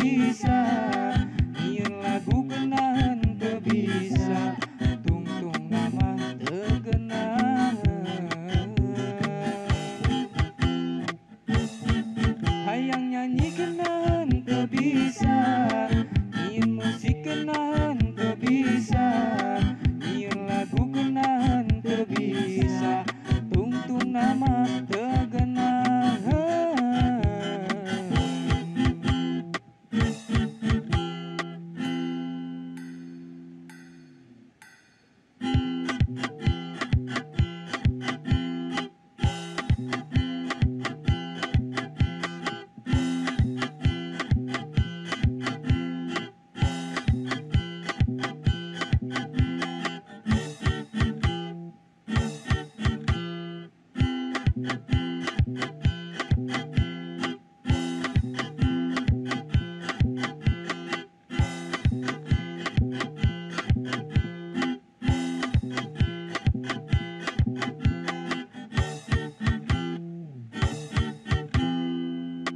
bisa, nyieun lagu geunaheun teu bisa, tungtung nama teu geunaheun. Hayang nyanyi geunaheun teu bisa, nyieun musik geunaheun teu bisa, nyieun lagu geunaheun teu bisa, tungtung nama teu geunaheun.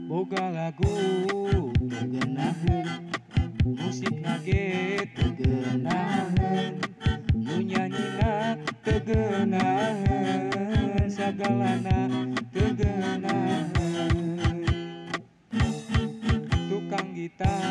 Boga lagu teu geunaheun, musikna ge teu geunaheun, nu nyanyina teu geunaheun, sagalana teu geunaheun. Tukang gitar